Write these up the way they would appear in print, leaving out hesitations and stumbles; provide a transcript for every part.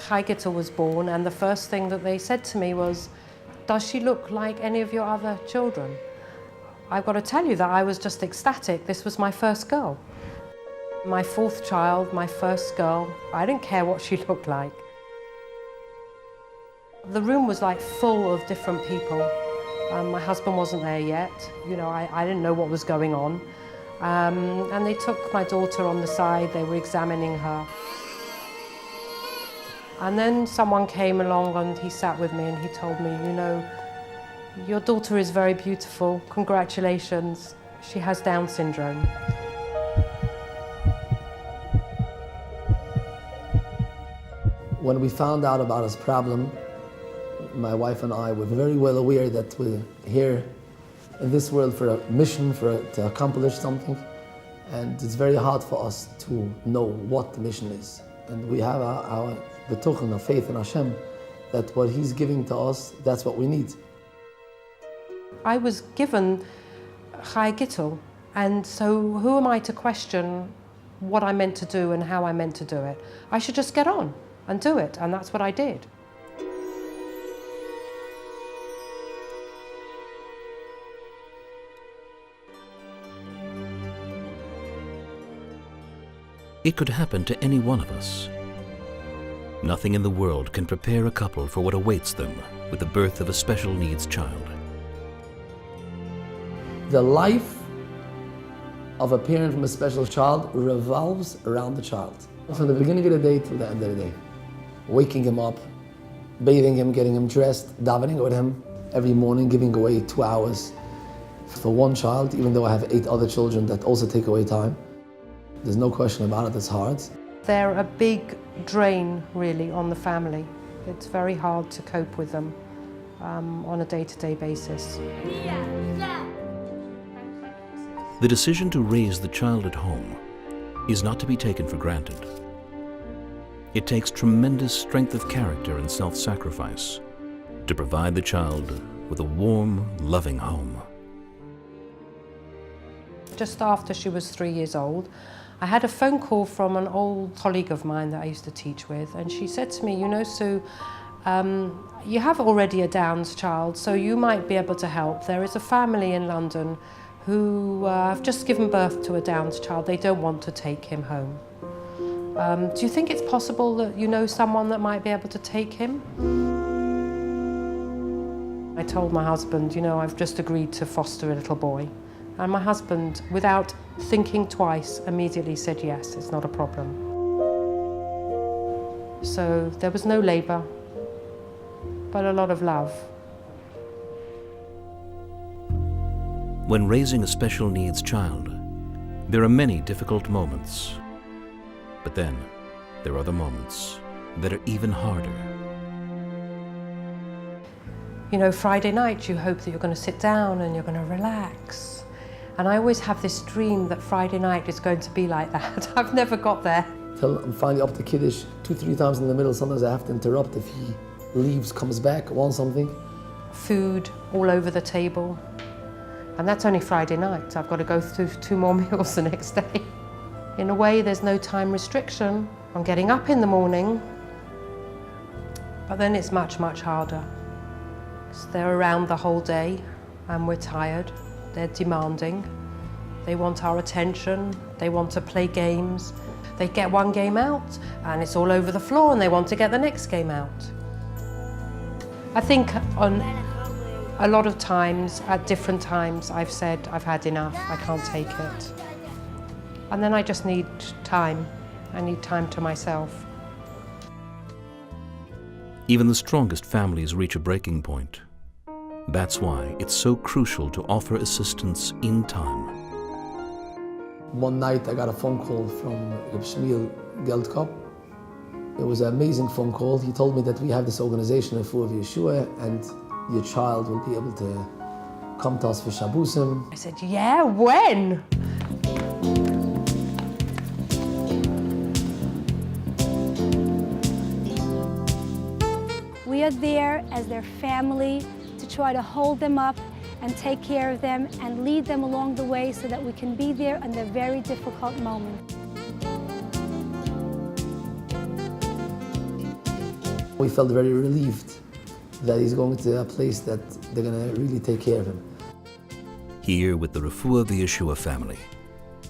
HaShlichoot was born, and the first thing that they said to me was, "Does she look like any of your other children?" I've got to tell you that I was just ecstatic. This was my first girl. My fourth child, my first girl. I didn't care what she looked like. The room was like full of different people. My husband wasn't there yet. You know, I didn't know what was going on. And they took my daughter on the side. They were examining her. And then someone came along and he sat with me and he told me, "You know, your daughter is very beautiful. Congratulations. She has Down syndrome." When we found out about his problem, my wife and I were very well aware that we're here in this world for a mission, to accomplish something. And it's very hard for us to know what the mission is. And we have our betuchen, our faith in Hashem, that what He's giving to us, that's what we need. I was given HaShlichoot, and so who am I to question what I meant to do and how I meant to do it? I should just get on and do it, and that's what I did. It could happen to any one of us. Nothing in the world can prepare a couple for what awaits them with the birth of a special needs child. The life of a parent from a special child revolves around the child. From the beginning of the day till the end of the day. Waking him up, bathing him, getting him dressed, davening with him every morning, giving away 2 hours for one child, even though I have 8 other children that also take away time. There's no question about it, it's hard. They're a big drain, really, on the family. It's very hard to cope with them on a day-to-day basis. The decision to raise the child at home is not to be taken for granted. It takes tremendous strength of character and self-sacrifice to provide the child with a warm, loving home. Just after she was 3 years old, I had a phone call from an old colleague of mine that I used to teach with, and she said to me, "You know, Sue, you have already a Downs child, so you might be able to help. There is a family in London who have just given birth to a Downs child. They don't want to take him home. Do you think it's possible that you know someone that might be able to take him?" I told my husband, "You know, I've just agreed to foster a little boy." And my husband, without thinking twice, immediately said, "Yes, it's not a problem." So there was no labour, but a lot of love. When raising a special needs child, there are many difficult moments. But then, there are the moments that are even harder. You know, Friday night, you hope that you're going to sit down and you're going to relax. And I always have this dream that Friday night is going to be like that. I've never got there. Till I'm finally up to Kiddush 2-3 times in the middle. Sometimes I have to interrupt if he leaves, comes back, wants something. Food all over the table. And that's only Friday night. I've got to go through 2 more meals the next day. In a way, there's no time restriction on getting up in the morning. But then it's much, much harder. Because they're around the whole day and we're tired. They're demanding. They want our attention. They want to play games. They get one game out and it's all over the floor and they want to get the next game out. I think on a lot of times, at different times, I've said, "I've had enough, I can't take it." And then I just need time. I need time to myself. Even the strongest families reach a breaking point. That's why it's so crucial to offer assistance in time. One night I got a phone call from Reb Shmuel Geldkop. It was an amazing phone call. He told me that we have this organization of Yeshua and your child will be able to come to us for Shabbosim. I said, "Yeah, when?" We are there as their family to try to hold them up and take care of them and lead them along the way so that we can be there in their very difficult moment. We felt very relieved that he's going to a place that they're going to really take care of him. Here with the Refuah V'Yeshua family,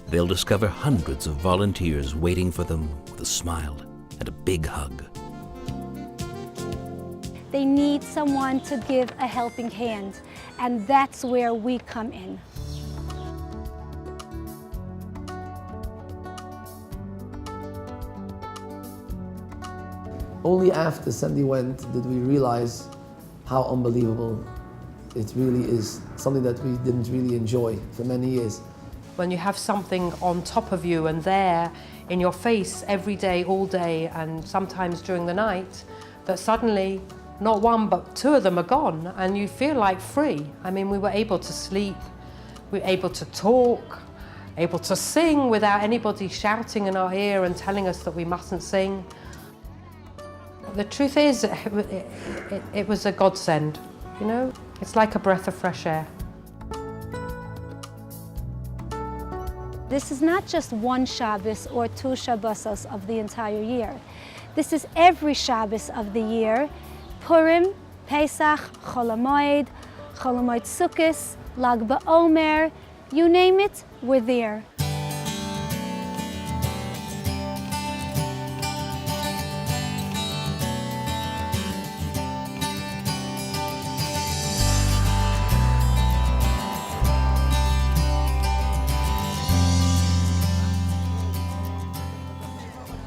they'll discover hundreds of volunteers waiting for them with a smile and a big hug. They need someone to give a helping hand, and that's where we come in. Only after Sandy went did we realize how unbelievable it really is, something that we didn't really enjoy for many years. When you have something on top of you and there in your face every day, all day, and sometimes during the night, that suddenly not one but two of them are gone and you feel like free. I mean, we were able to sleep, we were able to talk, able to sing without anybody shouting in our ear and telling us that we mustn't sing. The truth is, it was a godsend, you know? It's like a breath of fresh air. This is not just one Shabbos or two Shabbosos of the entire year. This is every Shabbos of the year. Purim, Pesach, Chol HaMoed, Sukkos, Lag BaOmer, you name it, we're there.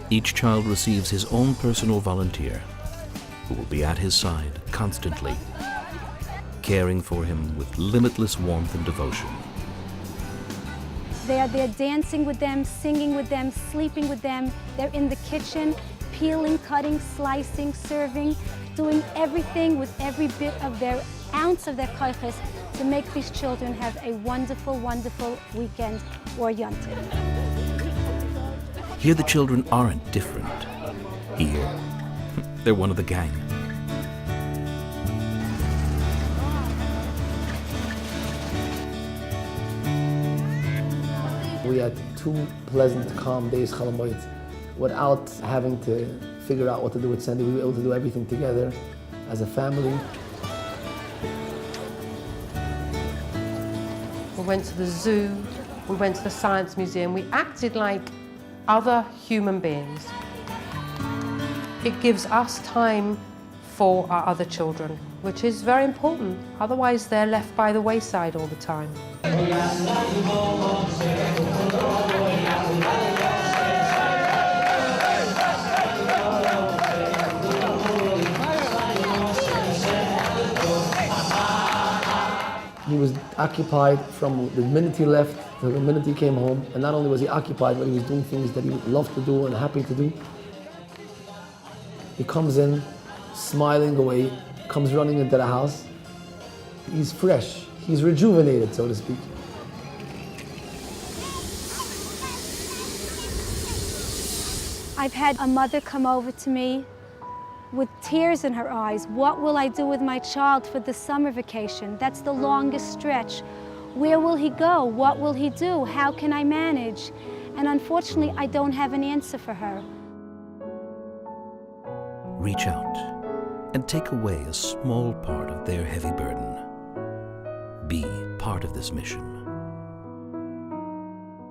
Each child receives his own personal volunteer who will be at his side constantly, caring for him with limitless warmth and devotion. They are there dancing with them, singing with them, sleeping with them. They're in the kitchen, peeling, cutting, slicing, serving, doing everything with every bit of their ounce of their koiches to make these children have a wonderful, wonderful weekend or yontif. Here the children aren't different. Here, they're one of the gang. We had 2 pleasant, calm days, Chol HaMoed, without having to figure out what to do with Sandy. We were able to do everything together as a family. We went to the zoo, we went to the science museum, we acted like other human beings. It gives us time for our other children, which is very important. Otherwise, they're left by the wayside all the time. He was occupied from the minute he left to the minute he came home. And not only was he occupied, but he was doing things that he loved to do and happy to do. He comes in, smiling away, comes running into the house. He's fresh. He's rejuvenated, so to speak. I've had a mother come over to me with tears in her eyes. What will I do with my child for the summer vacation? That's the longest stretch. Where will he go? What will he do? How can I manage? And unfortunately, I don't have an answer for her. Reach out and take away a small part of their heavy burden. Be part of this mission.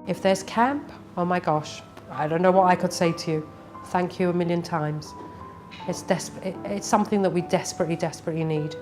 If there's camp, oh my gosh, I don't know what I could say to you. Thank you a million times. It's something that we desperately, desperately need.